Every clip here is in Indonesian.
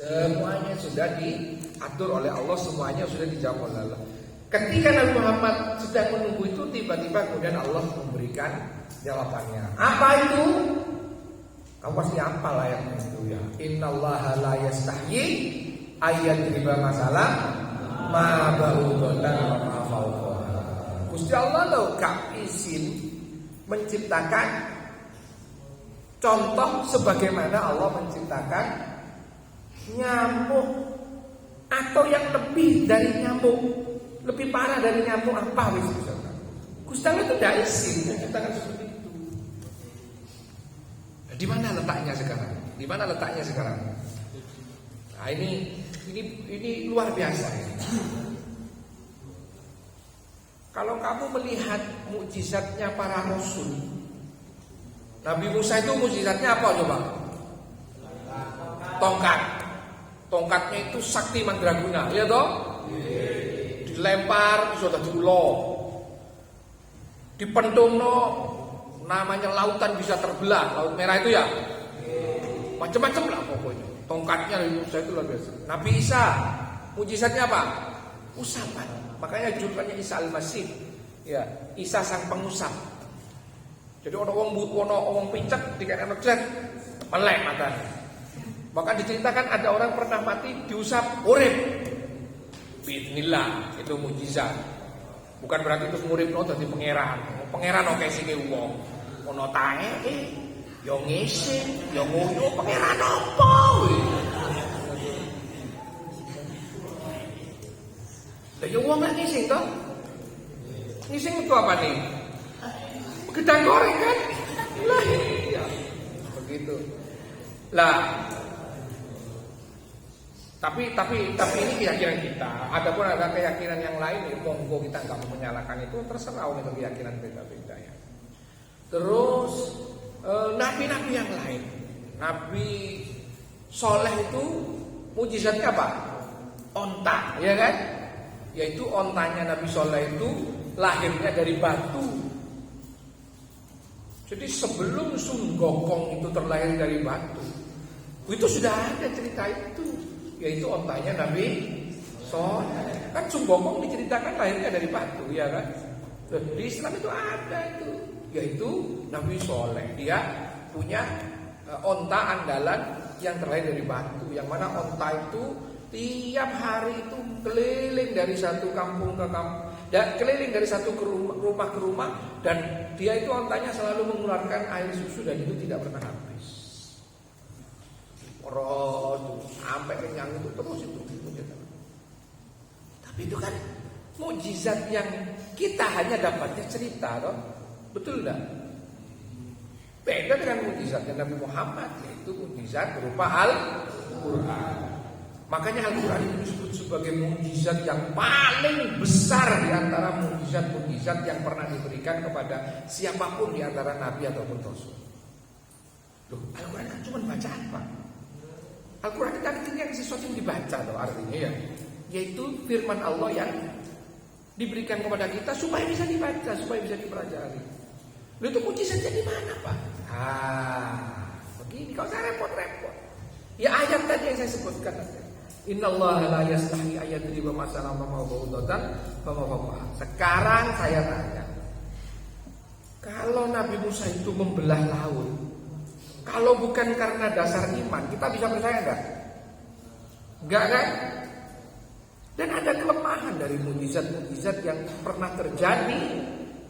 Semuanya sudah diatur oleh Allah, semuanya sudah dijawab oleh Allah. Ketika Nabi Muhammad sedang menunggu itu, tiba-tiba kemudian Allah memberikan jawabannya. Apa itu? Kamu pasti hafal ayatnya itu ya. Innallaha la yastahyi ayyadriba masalah ma ba'udatan wa ma fawqaha. Gusti Allah lo gak izin menciptakan contoh sebagaimana Allah menciptakan nyamuk atau yang lebih dari nyamuk, lebih parah dari nyamuk apa wis. Gusti Allah itu tidak izin menciptakan seperti itu. Di mana letaknya sekarang? Di mana letaknya sekarang? Nah, ini luar biasa ya. Kalau kamu melihat mukjizatnya para rasul, Nabi Musa itu mukjizatnya apa coba? Tongkat. Tongkatnya itu sakti mandraguna, ya toh? Dilempar sudah diulo. Dipentungno namanya lautan bisa terbelah, laut merah itu ya. Macam-macam lah pokoknya. Tongkatnya Nabi Musa itu luar biasa. Nabi Isa mukjizatnya apa? Usapan. Makanya julukannya Isa Al-Masih. Ya, Isa sang pengusap. Jadi orang wong pincet dikene mejet, melek matanya. Maka diceritakan ada orang pernah mati diusap urip. Bismillah, itu mukjizat. Bukan berarti terus nguripno dadi pangeran. Pangeran oke sing wong. Ono tae yo ngisi, yo ngono pangeran apa kuwi. Lah yo wong ngising to? Ngising itu apa nih? Gedang goreng kan? Lah iya. Begitu. Lah tapi ini keyakinan kita. Adapun ada keyakinan yang lain, ya monggo kita nggak mau menyalahkan itu, terserah itu keyakinan beda-beda ya. Terus nabi-nabi yang lain, Nabi Soleh itu mujizatnya apa? Onta, ya kan? Yaitu ontanya Nabi Soleh itu lahirnya dari batu. Jadi sebelum Sunggokong itu terlahir dari batu, itu sudah ada cerita itu. Yaitu ontanya Nabi Soleh. Kan Sunggokong diceritakan lahirnya dari batu, ya kan? Di Islam itu ada itu, yaitu Nabi Soleh. Dia punya onta andalan yang terlahir dari batu. Yang mana onta itu tiap hari itu keliling dari satu kampung ke kampung, dan keliling dari satu rumah ke rumah, dan dia itu ontanya selalu mengeluarkan air susu dan itu tidak pernah habis. Sampai kenyang itu terus itu. Tapi itu kan mukjizat yang kita hanya dapatnya cerita, toh? Betul enggak? Beda dengan mukjizatnya Nabi Muhammad, yaitu mukjizat berupa Al-Qur'an. Makanya Al-Qur'an itu disebut sebagai mukjizat yang paling besar di antara mukjizat-mukjizat yang pernah diberikan kepada siapapun di antara nabi ataupun rasul. Loh, Al-Qur'an kan cuma bacaan, Pak. Al-Quran itu artinya sesuatu yang dibaca loh, artinya ya, yaitu firman Allah yang diberikan kepada kita supaya bisa dibaca, supaya bisa dipelajari. Lalu itu mujizatnya di mana, Pak? Begini, kau usah repot-repot. Ya ayat tadi yang saya sebutkan. Innallaha la yastahi ayyadriba masalan ma ba'udatan wa ma fawqaha. Sekarang saya tanya, kalau Nabi Musa itu membelah laut, kalau bukan karena dasar iman, kita bisa percaya enggak? Enggak kan? Dan ada kelemahan dari mukjizat-mukjizat yang pernah terjadi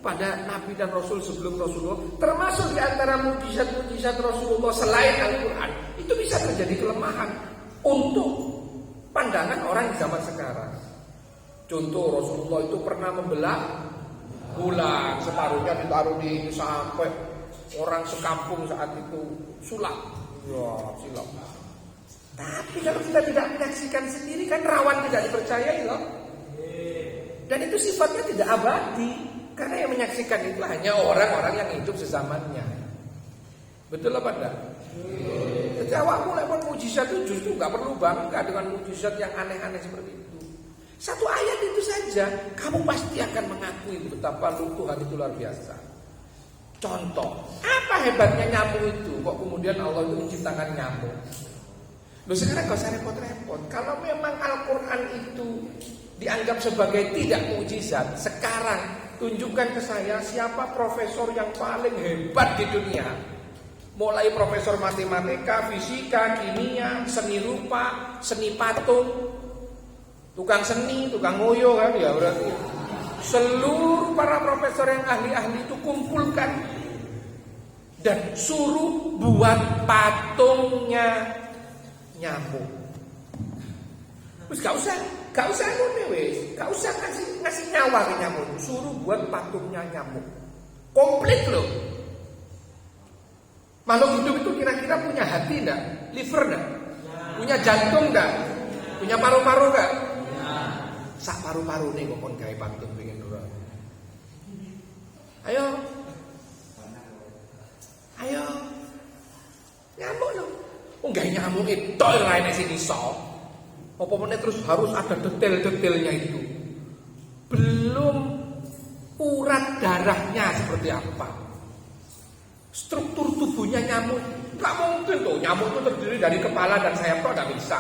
pada Nabi dan Rasul sebelum Rasulullah. Termasuk di antara mukjizat-mukjizat Rasulullah selain Al-Quran, itu bisa terjadi kelemahan untuk pandangan orang di zaman sekarang. Contoh, Rasulullah itu pernah membelah bulan, separuhnya ditaruh di sampai orang sekampung saat itu sulap. Ya, silap. Tapi kalau kita tidak menyaksikan sendiri kan rawan tidak dipercayai loh. Dan itu sifatnya tidak abadi, karena yang menyaksikan itu hanya orang-orang yang hidup sezamannya. Betul apa enggak? Jadi awakmu lewat mujizat itu justru nggak perlu bangga dengan mujizat yang aneh-aneh seperti itu. Satu ayat itu saja kamu pasti akan mengakui betapa Tuhan itu luar biasa. Contoh, apa hebatnya nyamuk itu? Kok kemudian Allah itu menciptakan nyamuk? Loh sekarang gak usah repot-repot. Kalau memang Al-Quran itu dianggap sebagai tidak mukjizat, sekarang tunjukkan ke saya siapa profesor yang paling hebat di dunia. Mulai profesor matematika, fisika, kimia, seni rupa, seni patung, tukang seni, tukang ngoyo kan ya berarti. Seluruh para profesor yang ahli-ahli itu kumpulkan dan suruh buat patungnya nyamuk. Wis gak usah ngene wis, gak usah ngasih nyawa ke nyamuk, suruh buat patungnya nyamuk. Komplit loh. Makhluk hidup itu kira-kira punya hati enggak? Liver enggak? Punya jantung enggak? Punya paru-paru enggak? Sak paru-paru nih kok kon gawe patung pengen ora. Ayo. Nyamuk loh. Gawe nyamuk itu ora enek sing iso. Apa meneh terus harus ada detail-detailnya itu. Belum urat darahnya seperti apa. Struktur tubuhnya nyamuk nggak mungkin tuh. Nyamuk itu terdiri dari kepala dan sayap tuh nggak bisa.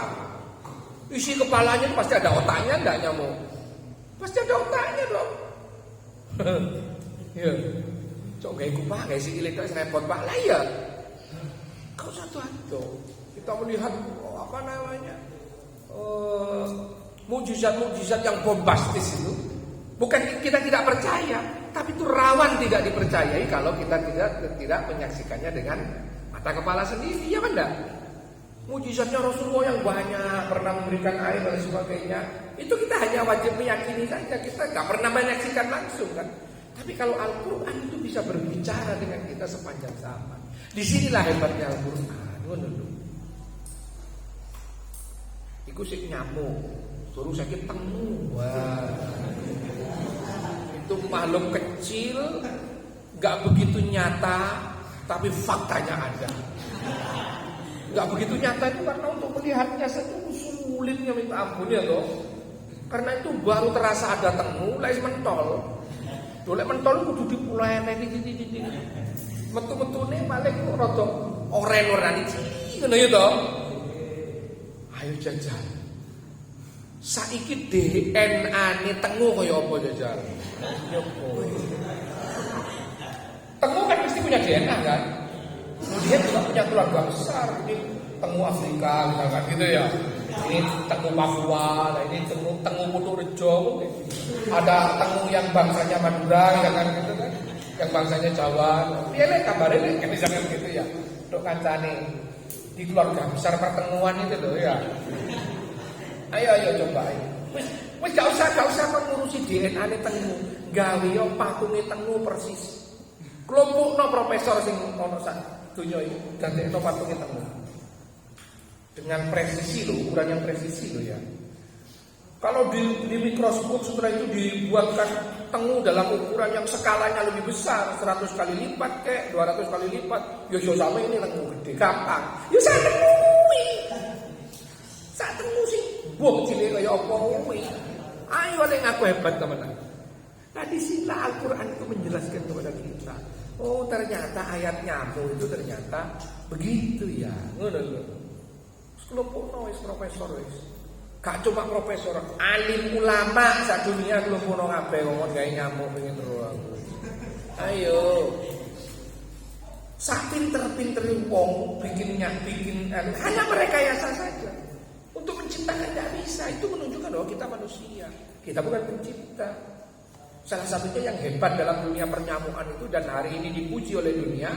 Isi kepalanya pasti ada otaknya nggak nyamuk? Pasti ada otaknya dong. Ya, coba kayak kupak kayak si ilik itu repot pak lah ya. Kau satu-satu kita melihat apa namanya mukjizat-mukjizat yang bombastis itu. Bukan kita tidak percaya, tapi itu rawan tidak dipercayai kalau kita tidak menyaksikannya dengan mata kepala sendiri, ya kan enggak? Mukjizatnya Rasulullah yang banyak, pernah memberikan air dan sebagainya, itu kita hanya wajib meyakini saja, kita nggak pernah menyaksikan langsung kan. Tapi kalau Al-Quran itu bisa berbicara dengan kita sepanjang zaman. Disinilah hebatnya Al-Quran. Iku sik nyamuk, suruh sakit temu. Wah. Itu makhluk kecil, gak begitu nyata, tapi faktanya ada. Gak begitu nyata itu karena untuk melihatnya saja sulitnya minta ampun ya toh. Karena itu baru terasa ada temu, lais mentol. Dolek mentol kudu dipulene iki. Metu-metune paling rada oren-oren iki. Ngono ya toh. Ayo jajal. Saiki DNA-ne tengu kaya apa jajal? Tengu kan mesti punya DNA kan? Dia juga punya keluarga besar. Ini tengu Afrika misalkan gitu ya. Ini tengu Papua, ini tengu Kuturejo mungkin. Ada tengu yang bangsanya Madura misalkan gitu kan. Yang bangsanya Jawa. Dia lek kabare lek misalkan gitu ya. Untuk kancane di keluarga besar pertemuan itu loh ya. Ayo coba ayo. Wis gak usah mengurusi DNA ne tengu. Gawe yo patunge tengu persis. Kelompokno profesor sing ono sak donya iki gandekno patunge tengu. Dengan presisi loh, ukuran yang presisi loh ya. Kalau di mikroskop setelah itu dibuatkan tengu dalam ukuran yang skalanya lebih besar, 100 kali lipat kek, 200 kali lipat. Yo sama ini tengu gede gampang. Yo sak tengu kuwi. Sak tengu sih bom cilik kaya apa kuwi. Ayo lek ngaku hebat teman-teman. Nah disinilah Al-Quran itu menjelaskan kepada kita. Oh ternyata ayat nyamuk itu ternyata begitu ya. Ngono lho. Kelompokno wis profesor wis. Gak cuma profesor, alim ulama sak dunia kelompokno kabeh wong gawe nyamuk pengen ro. Ayo. Sak pinter-pinter wong bikin hanya merekayasa saja. Untuk menciptakan tidak bisa. Itu menunjukkan bahwa kita manusia. Kita bukan pencipta. Salah satunya yang hebat dalam dunia pernyamukan itu dan hari ini dipuji oleh dunia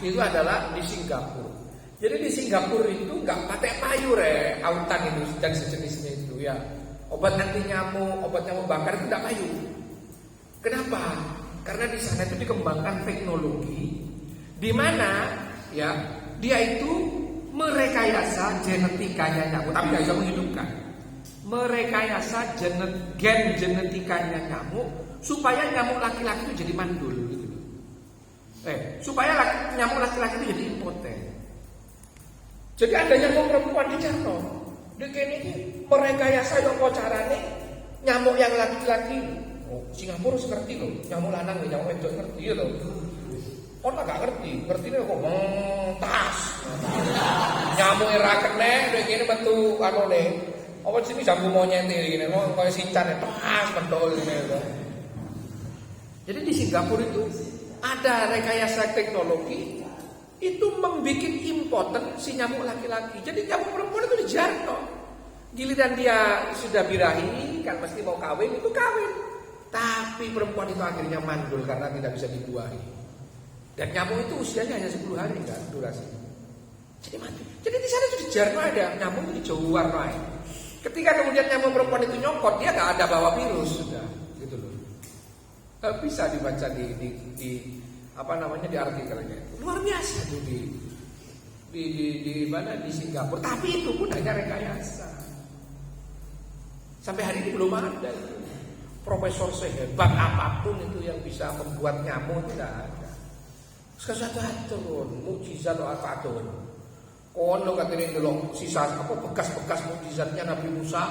itu adalah di Singapura. Jadi di Singapura itu nggak pakai payur autan itu dan sejenisnya itu ya. Obat anti nyamuk, obat nyamuk bakar itu nggak payur. Kenapa? Karena di sana itu dikembangkan teknologi di mana ya dia itu merekayasa genetikanya nyamuk, tapi nggak bisa menghidupkan. Merekayasa gen genetikanya nyamuk supaya nyamuk laki-laki itu jadi mandul gitu. Supaya nyamuk laki-laki itu jadi impoten. Jadi ada nyamuk perempuan di Jarno. Dia ini merekayasa apa carane nyamuk yang laki-laki. Oh, Singapura ngerti loh. Nyamuk lanang nyamuk wedok ngerti loh. Ono gak ngertine kok tas. Nyamuk ra kenek ngene metu anone. Apa sini jambu monyet ngene koyo sincane tas pentol ngene. Jadi di Singapura itu ada rekayasa teknologi itu membuat impoten si nyamuk laki-laki. Jadi nyamuk perempuan itu dijarno. Giliran dia sudah birahi kan mesti mau kawin itu kawin. Tapi perempuan itu akhirnya mandul karena tidak bisa dibuahi. Dan nyamuk itu usianya hanya 10 hari kan durasi. Jadi mati. Jadi di sana itu dijarno ada nyamuk itu dijauh warna. Ketika kemudian nyamuk perempuan itu nyokot dia nggak ada bawa virus sudah gitu loh. Bisa dibaca di apa namanya di artikelnya. Luar biasa tuh di mana di Singapura. Tapi itu pun hanya rekayasa. Sampai hari ini belum ada itu. Profesor sehebat apapun itu yang bisa membuat nyamuk tidak ada. Sekarang turun mukjizat apa turun. Kono katanya delok sisa apa bekas-bekas mukjizatnya Nabi Musa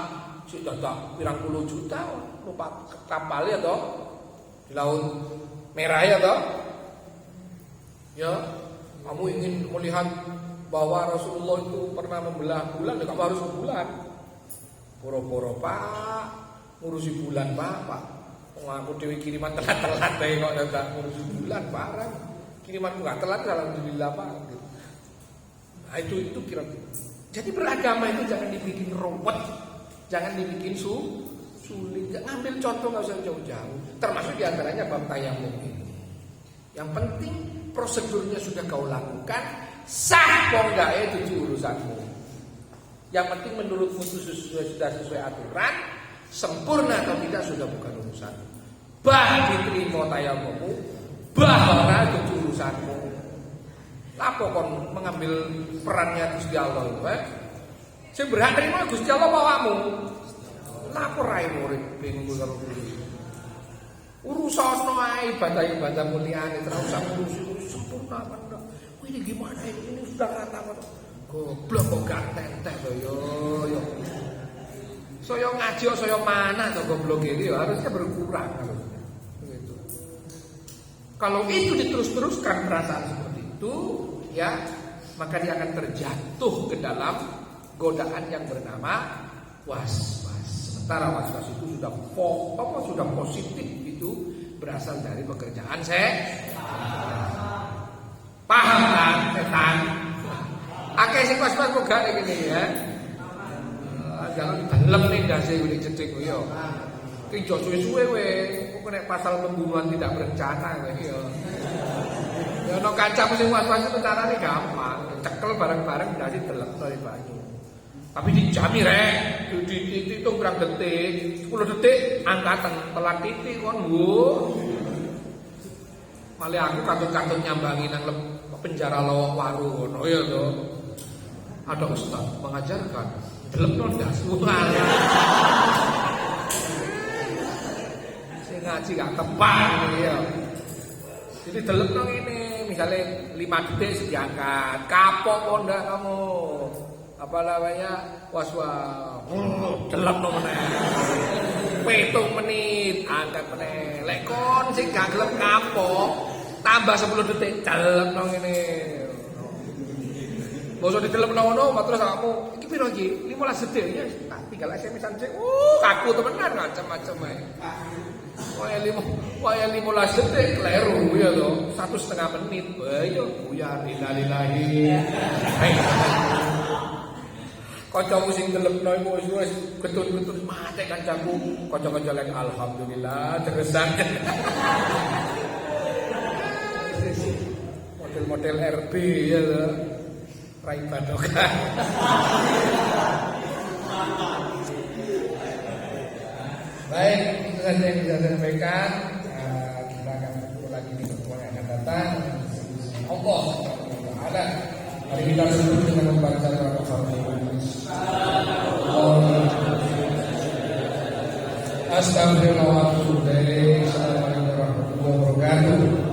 sudah tak pirang puluh juta numpak kapal ya toh di laut merah ya toh. Ya, kamu ingin melihat bahwa Rasulullah itu pernah membelah bulan, kamu harus ke bulan. Poro-poro Pak, ngurusi bulan Pak. Aku dewi kiriman telat-telat bae kok ndak ngurusi bulan parah. Kirimanku enggak telat alhamdulillah Pak. Nah, itu kira-kira. Jadi beragama itu jangan dibikin ruwet, jangan dibikin sulit. Ngambil contoh enggak usah jauh-jauh. Termasuk diantaranya bab tayamum ini. Yang penting prosedurnya sudah kau lakukan, sah kok enggak itu urusanmu. Yang penting menurutmu itu sudah sesuai aturan, sempurna atau tidak sudah bukan urusan. Bah diterima tayamummu, bah ora itu urusanmu. Lapo kon mengambil perannya Gusti Allah itu, sing berhak nerima Gusti Allah bawamu. Lapo rai murid bingung karo kuwi. Urusan ibadah mulyane terus usah ngurus sempurna apa enggak. Ini gimana ini sudah rata kok. Goblok kok gak tentek to yo. Saya ngaji saya mana to goblok ini harusnya berkurang harusnya. Begitu. Kalau itu diterus-teruskan perasaan seperti itu ya, maka dia akan terjatuh ke dalam godaan yang bernama was-was. Sementara was-was itu sudah positif itu berasal dari pekerjaan paham kan setan. Akeh sing was-was kok gak ngene ya. Jangan dalem ning ndase kuwi cedhek yo. Ki jo suwe-suwe kowe, kok nek pasal pembunuhan tidak berencana kowe yo. Ya ono kancamu sing was-was itu carane gampang, cekel bareng-bareng ndase delepno iki banyu. Tapi dijamin rek, dihitung berapa detik, 10 detik angkatan telat titik kon malah aku katut-katut nyambangi nang penjara Lowok Waru ngono ya to. Ada ustaz mengajarkan delepno ndas sing ngaji gak tepat ya. Jadi delepno ngene, misalnya 5 detik diangkat, kapok kok ndak kamu. Apa namanya was-was delep no meneh 7 menit angkat meneh lek kon sing gak gelem kapok tambah 10 detik delep no ngene bosok didelepno ngono terus kamu iki piro iki 15 detik ya tak tinggal SMS-an sik kaku temenan macam-macam ae waya 15 detik kleru ya to 1,5 menit ayo buyar innalillahi kancamu sing delepno iku wis getun-getun mate kancaku kanca-kanca lek alhamdulillah tegesan model-model RB ya Rai Badokan baik itu saja yang bisa saya sampaikan kita akan bertemu lagi di pertemuan yang akan datang Allah Ta'ala mari kita sebut dengan membaca Al-Fatihah. Astagfirullah wa atubu ilaik. Assalamualaikum warahmatullahi wabarakatuh.